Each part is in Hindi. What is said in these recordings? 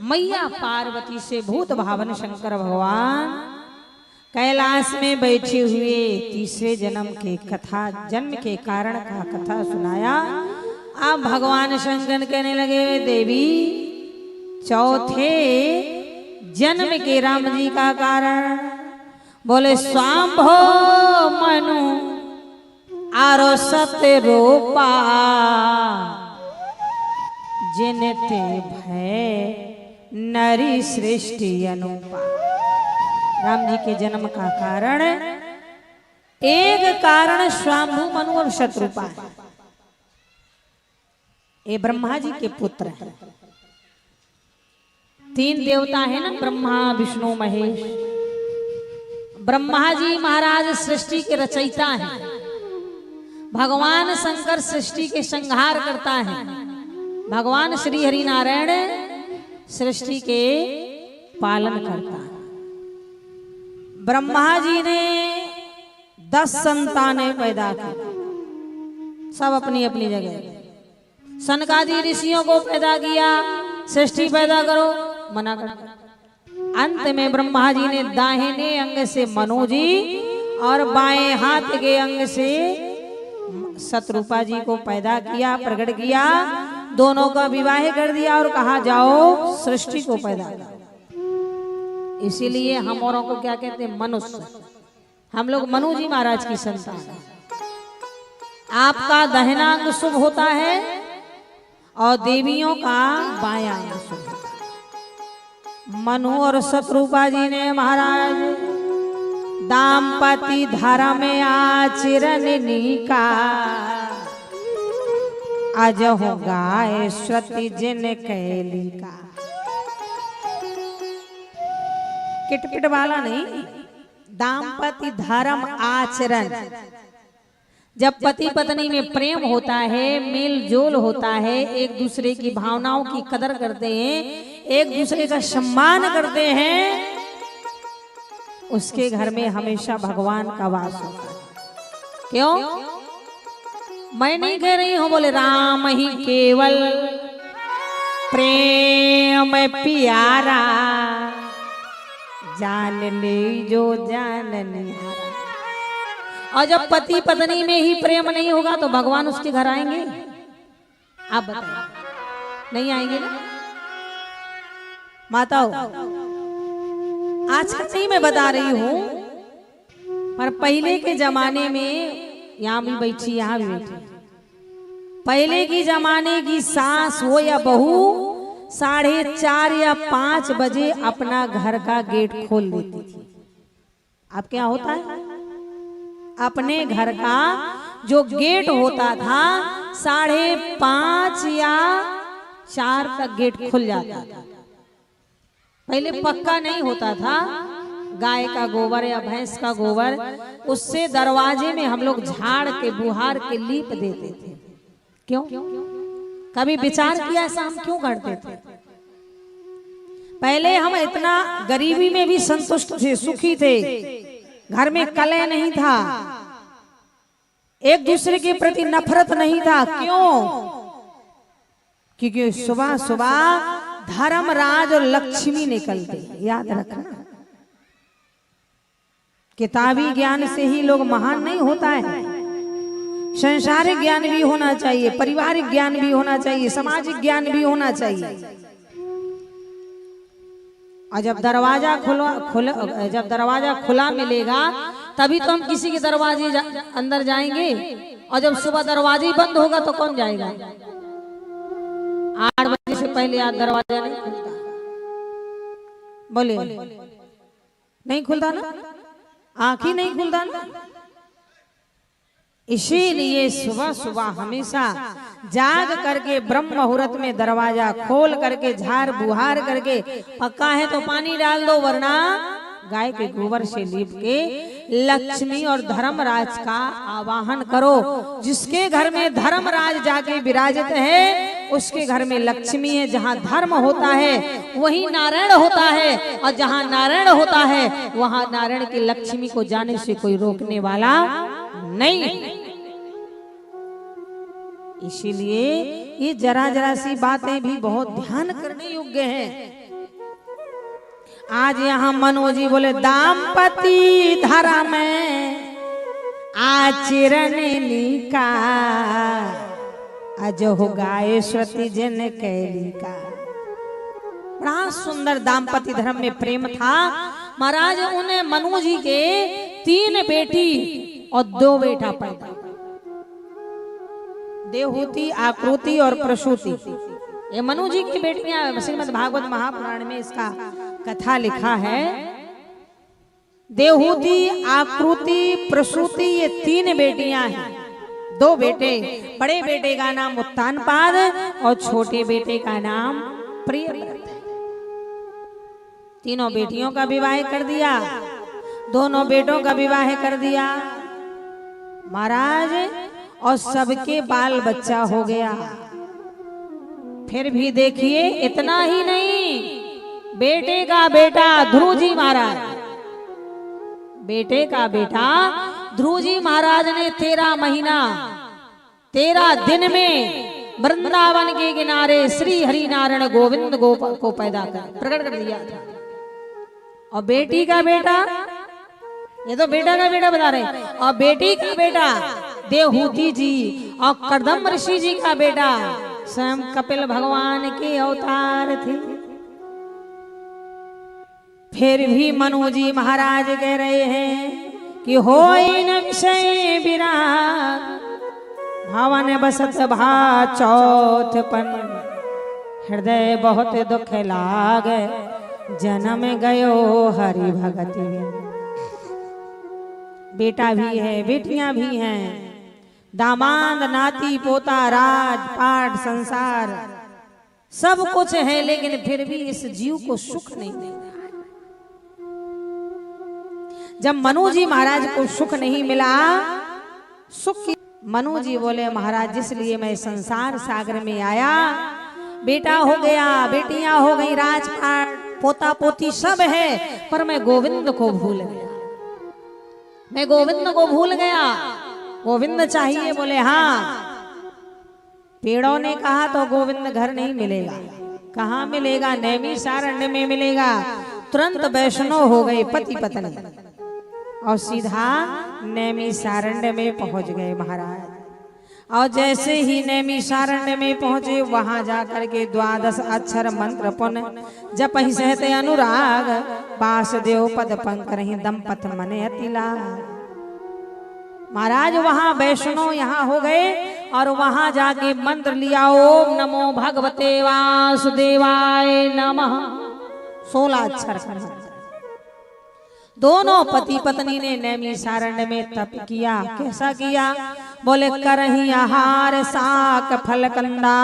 मैया पार्वती से भूत भावन शंकर भगवान कैलाश में बैठे हुए तीसरे जन्म के कथा, जन्म के कारण का कथा सुनाया। अब भगवान शंकर कहने लगे, देवी चौथे जन्म के राम जी का कारण बोले, स्वाम्भो मनु आरो सत्य रूपा जिनते भय नरी सृष्टि अनुपा। राम जी के जन्म का कारण एक कारण स्वाम्भु मनु और शत्रुपा है। ये ब्रह्मा जी के पुत्र हैं। तीन देवता है ना, ब्रह्मा विष्णु महेश। ब्रह्मा जी महाराज सृष्टि के रचयिता हैं। भगवान शंकर सृष्टि के संहार करता है। भगवान श्री हरि नारायण सृष्टि के पालन करता है। ब्रह्मा जी ने 10 संतानें पैदा की, सब अपनी अपनी जगह। सनकादि ऋषियों को पैदा किया, सृष्टि पैदा करो, मना कर। अंत में ब्रह्मा जी ने दाहिने अंग से मनु जी और बाएं हाथ के अंग से शत्रुपा जी को पैदा किया, प्रकट किया। दोनों का विवाह कर दिया और कहा जाओ सृष्टि को पैदा करो। इसीलिए हम औरों को क्या कहते हैं, मनुष्य। हम लोग मनु जी महाराज की संतान है। आपका दाहिना अंग शुभ होता है और देवियों का बायां अंग शुभ होता है। मनु और शत्रुपा जी ने महाराज दाम्पति धर्म आचरण निका, अजहु गाय श्रुति जिन कैलिका। किटपिट वाला नहीं, दाम्पति धर्म आचरण। जब पति पत्नी में प्रेम होता है, मेल जोल होता है, एक दूसरे की भावनाओं की कदर करते हैं, एक दूसरे का सम्मान करते हैं, उसके घर में हमेशा भगवान का वास होता है। क्यों? मैं नहीं कह रही हूं, बोले राम ही केवल प्रेम प्यारा, जान ले जो जान निहारा। और जब पति पत्नी में ही प्रेम नहीं होगा तो भगवान उसके घर आएंगे? आप बताइए, नहीं आएंगे ना? माताओं, आज नहीं मैं बता रही हूं, पर पहले के जमाने में, यहां भी बैठी यहां भी बैठी, पहले की जमाने की सास हो या बहू 4:30 या 5 बजे अपना घर का गेट खोल देती थी। अब क्या होता है, अपने घर का जो गेट होता था 5:30 या 4 तक गेट खुल जाता था। पहले पक्का नहीं होता था, गाय का गोबर या भैंस का गोबर, उससे दरवाजे में हम लोग झाड़ के बुहार के लीप देते थे। क्यों? कभी विचार किया ऐसा हम क्यों करते थे? पहले हम इतना गरीबी में भी संतुष्ट थे, सुखी थे, घर में कलह नहीं था, एक दूसरे के प्रति नफरत नहीं था। क्यों? क्योंकि सुबह सुबह धर्मराज और लक्ष्मी निकलते। याद रखना, किताबी ज्ञान से ही लोग महान नहीं होता है। संसारिक ज्ञान भी होना चाहिए, पारिवारिक ज्ञान भी होना चाहिए, सामाजिक ज्ञान भी होना चाहिए। और जब दरवाजा खुला मिलेगा तभी तो हम किसी के दरवाजे अंदर जाएंगे। और जब सुबह दरवाजे बंद होगा तो कौन जाएगा? 8 बजे से पहले आज दरवाजा नहीं खुलता। बोले नहीं खुलता ना, आंख ही नहीं खुलता ना। इसीलिए सुबह सुबह हमेशा जाग करके ब्रह्म मुहूर्त में दरवाजा खोल करके झाड़ बुहार करके, पक्का है तो पानी डाल दो, वरना गाय के गोबर से लीप के लक्ष्मी और धर्मराज का आवाहन करो। जिसके घर में धर्मराज जाके विराजित है उसके घर में लक्ष्मी है। जहाँ धर्म होता है वही नारायण होता है, और जहाँ नारायण होता है वहाँ नारायण की लक्ष्मी को जाने से कोई रोकने वाला नहीं। इसीलिए ये जरा जरा सी बातें भी बहुत ध्यान करने योग्य हैं। आज यहाँ मनोजी बोले दाम्पति धरा में आचरण लिखा अजो गायेश्वती जन कैली का। बड़ा सुंदर दाम्पत्य धर्म में प्रेम था। महाराज उन्हें मनु जी के 3 बेटी और 2 बेटा पैदा, देवहूति, आकृति और प्रसूति। ये मनु जी की बेटियां श्रीमद् भागवत महापुराण में इसका कथा लिखा है। देवहूति, आकृति, प्रसूति ये 3 बेटियां हैं। 2 बेटे, बड़े बेटे का नाम उत्तानपाद और छोटे बेटे का नाम प्रियव्रत है। तीनों बेटियों का विवाह कर दिया, दोनों बेटों का विवाह कर दिया महाराज, और सबके बाल बच्चा हो गया। फिर भी देखिए इतना ही नहीं, बेटे का बेटा ध्रुव जी महाराज, बेटे का बेटा ध्रुव जी महाराज ने 13 महीना 13 दिन में वृंदावन के किनारे श्री हरि नारायण गोविंद गोपाल को पैदा कर प्रकट कर दिया था। और बेटी का बेटा, ये तो बेटा का बेटा बता रहे हैं, और बेटी का बेटा देवहूति जी और कर्दम ऋषि जी का बेटा स्वयं कपिल भगवान के अवतार थे। फिर भी मनु जी महाराज कह रहे हैं कि होई न विषय विराग भवन बसत भा चौथपन, हृदय बहुत दुख लाग जन्म गयो हरि भगति। बेटा भी है, बेटियां भी हैं, दामाद, नाती, पोता, राज पाट, संसार सब कुछ है, लेकिन फिर भी इस जीव को सुख नहीं मिल रहा। जब मनु जी महाराज को सुख नहीं मिला, सुख की मनु जी बोले महाराज जिस लिए मैं संसार सागर में आया, बेटा हो गया, बेटियां हो गई, राजपाट, पोता पोती सब है, पर मैं गोविंद को भूल गया, मैं गोविंद को भूल गया। गोविंद चाहिए, बोले हाँ। पेड़ों ने कहा तो गोविंद घर नहीं मिलेगा, कहाँ मिलेगा? नैमिषारण्य में मिलेगा। तुरंत वैष्णव हो गए पति पत्नी और सीधा नैमिषारण्य में पहुंच गए महाराज। और जैसे ही नैमिषारण्य में पहुंचे, वहां जाकर के 12 अक्षर मंत्र पुन जप ही सहते अनुराग, वासुदेव पद पंकरहि दंपत मने अतिला। महाराज वहां वैष्णव यहाँ हो गए और वहां जाके मंत्र लिया, ओम नमो भगवते वासुदेवाय नमः, 16 अक्षर का मंत्र। दोनों पति पत्नी ने नैमिषारण्य में तप किया। कैसा किया? बोले करही आहार साक फल कंदा,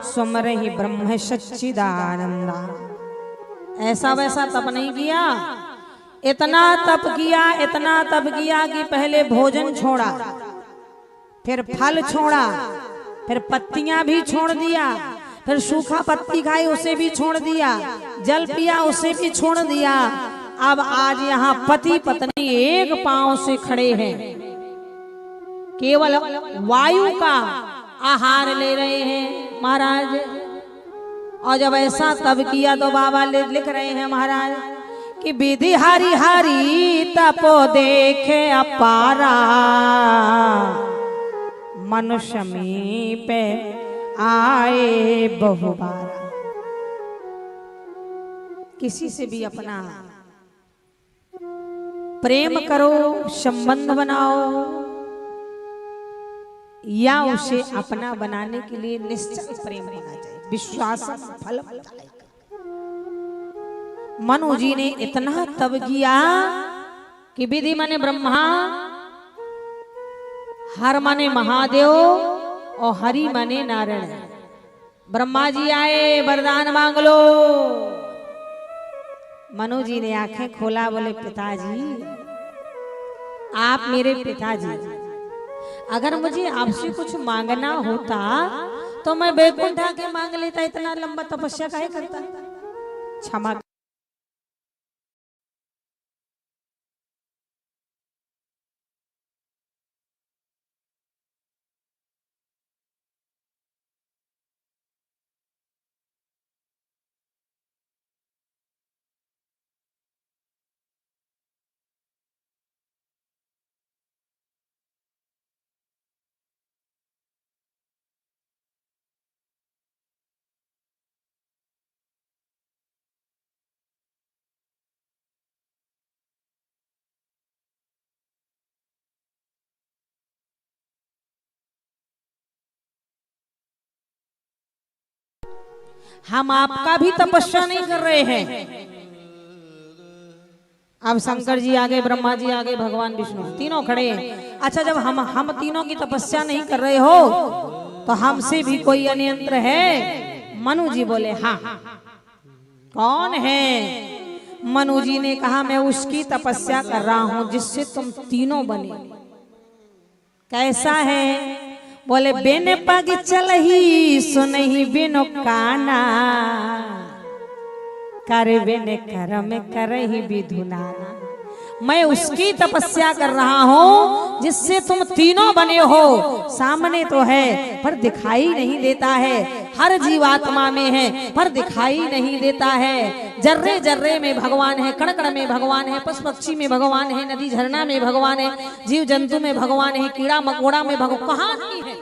सुमरहि ब्रह्म सच्चिदानंदा। ऐसा वैसा तप नहीं किया, इतना तप किया, इतना तप किया कि पहले भोजन छोड़ा, फिर फल छोड़ा, फिर पत्तियां भी छोड़ दिया, फिर सूखा पत्ती खाई उसे भी छोड़ दिया, जल पिया उसे भी छोड़ दिया। अब आज यहाँ पति पत्नी एक पांव से खड़े हैं, केवल वायु का आहार ले रहे हैं महाराज। और जब ऐसा तब किया तो बाबा लिख रहे हैं महाराज कि विधि हरि हरि तपो देखे अपारा, मनुष्य में पे आए बहुबारा। किसी से भी अपना प्रेम करो, संबंध बनाओ, या उसे अपना बनाने के लिए निश्चय प्रेम होना चाहिए, विश्वास फल। मनु जी ने इतना तब किया कि विधि माने ब्रह्मा, हर माने महादेव और हरि माने नारायण। ब्रह्मा जी आए, वरदान मांग लो। मनु जी ने आंखें खोला, बोले पिताजी आप मेरे पिताजी, अगर मुझे आपसे कुछ मांगना होता तो मैं बैकुंठ आके मांग लेता, इतना लंबा तपस्या काहे करता। क्षमा हम आपका भी तपस्या नहीं कर रहे हैं। अब शंकर जी आगे, ब्रह्मा जी आगे, भगवान विष्णु तीनों खड़े हैं। अच्छा, जब हम तीनों की तपस्या नहीं कर रहे हो तो हमसे भी कोई अनियंत्र है? मनु जी बोले हाँ। कौन है? मनु जी ने कहा मैं उसकी तपस्या कर रहा हूं जिससे तुम तीनों बने। कैसा है? बोले बिन पग चलही सुनही बिनु काना, कर बिन करम करही विधुनाना। मैं उसकी तपस्या कर रहा हूं जिससे तुम तीनों बने हो। सामने तो है पर दिखाई नहीं देता है, हर जीवात्मा में है पर दिखाई नहीं देता है। जर्रे जर्रे में भगवान है, कण कण में भगवान है, पशु पक्षी में भगवान है, नदी झरना में भगवान है, जीव जंतु में भगवान है, कीड़ा मकोड़ा में भगवान। कहाँ नहीं है?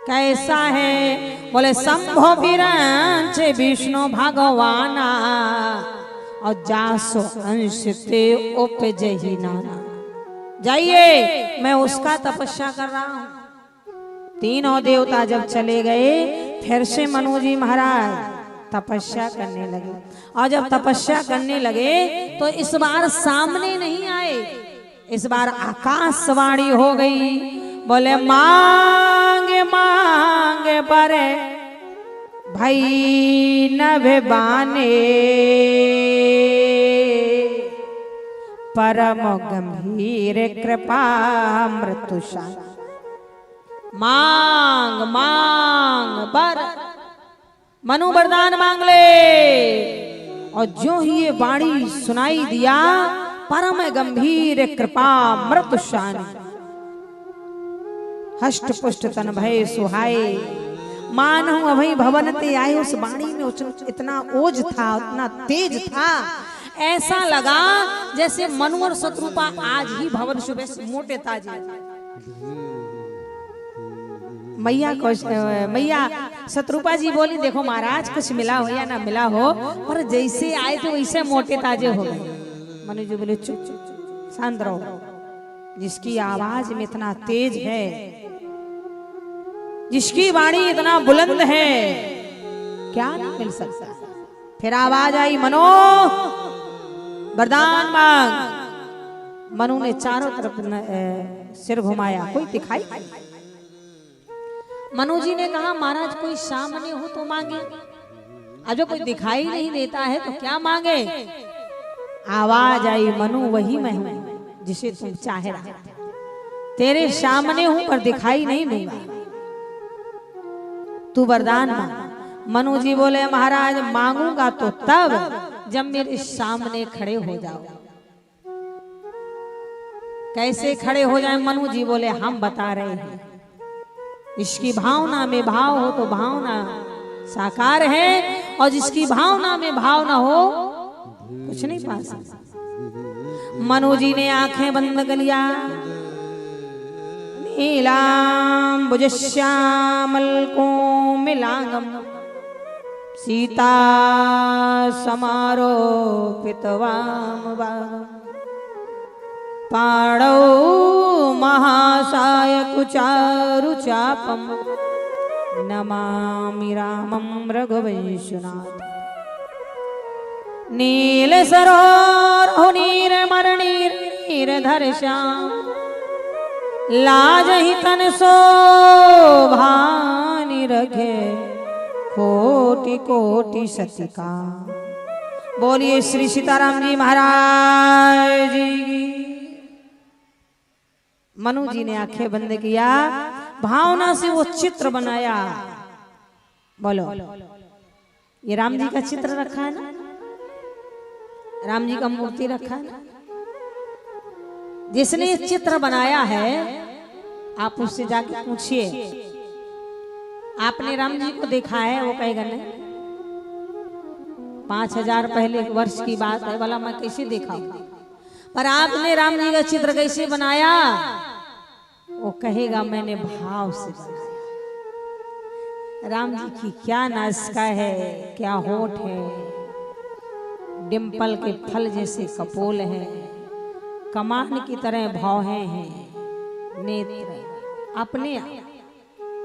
कैसा है? बोले शंभो विरांच विष्णु भगवाना, और जासो अंश ते उपजहि नाना। जाइए, मैं उसका तपस्या कर रहा हूं। तीनों देवता जब चले गए, फिर से मनु जी महाराज तपस्या करने लगे। और जब तपस्या करने लगे तो इस बार सामने नहीं आए, इस बार आकाशवाणी हो गई। बोले मांगे मांगे बरे भाई नभे बाने, परम गंभीर कृपा मृत्युशान। मांग मांग बर, मनु वरदान मांग ले। और जो ही ये वाणी सुनाई दिया, परम गंभीर कृपा मृत्युशान, हष्ट पुष्ट तन भय सुहाए, मानहु अभय भवन ते आए। उस वाणी में इतना ओज था, इतना तेज था, ऐसा लगा जैसे मनु और शत्रुपा आज ही भवन सुबह से मोटे ताजे। मैया शत्रुपा जी बोली देखो महाराज, कुछ मिला हो या ना मिला हो, पर जैसे आए थे वैसे मोटे ताजे हो गए। मनु जी बोले चुप चुप शांत रहो, जिसकी आवाज में इतना तेज है, जिसकी वाणी इतना बुलंद है, क्या नहीं मिल सकता। फिर आवाज आई, मनो वरदान मांग। मनु ने चारों तरफ सिर घुमाया, कोई दिखाई। मनु जी ने कहा महाराज कोई सामने हो तो मांगे, अब जो कोई दिखाई नहीं देता है तो क्या मांगे। आवाज आई, मनु वही मैं हूं जिसे तुम चाह रहा था, तेरे सामने हूं पर दिखाई नहीं दूंगा, तू वरदान मांग। मनु जी बोले महाराज मांगूंगा तो तब जब मेरे सामने खड़े हो जाओ। कैसे खड़े हो जाए? मनु जी बोले हम बता रहे हैं, इसकी भावना में भाव हो तो भावना साकार है, और जिसकी भावना में भाव ना हो कुछ नहीं पा सकता। मनु जी ने आंखें बंद कर लिया। नीलांबुज श्यामल कोमलांगम सीता समारोपित वामभागम, पाणौ महासाय कुचारु चापम, नमामि रामं रघुवंशनाथ। नील सरोवर नीरधर श्याम, लाजहि तन शोभा निरखे, कोटि कोटि सतिका। बोलिए श्री सीताराम जी महाराज जी। मनु जी ने आंखें बंद किया, भावना से वो चित्र बनाया। बोलो, ये राम जी का चित्र रखा है ना, राम जी का मूर्ति रखा है ना। जिसने ये चित्र बनाया है आप उससे जाके पूछिए, आपने राम जी को देखा है? वो कहेगा नहीं, 5000 पहले वर्ष की बात है, बोला मैं कैसे देखा हूं। पर आपने राम जी का चित्र कैसे बनाया? वो कहेगा मैंने भाव से बनाया। राम जी की क्या नासिका है, क्या होठ है, डिंपल के फल जैसे कपोल है, कमान की तरह भौहें हैं, नेत्र अपने आप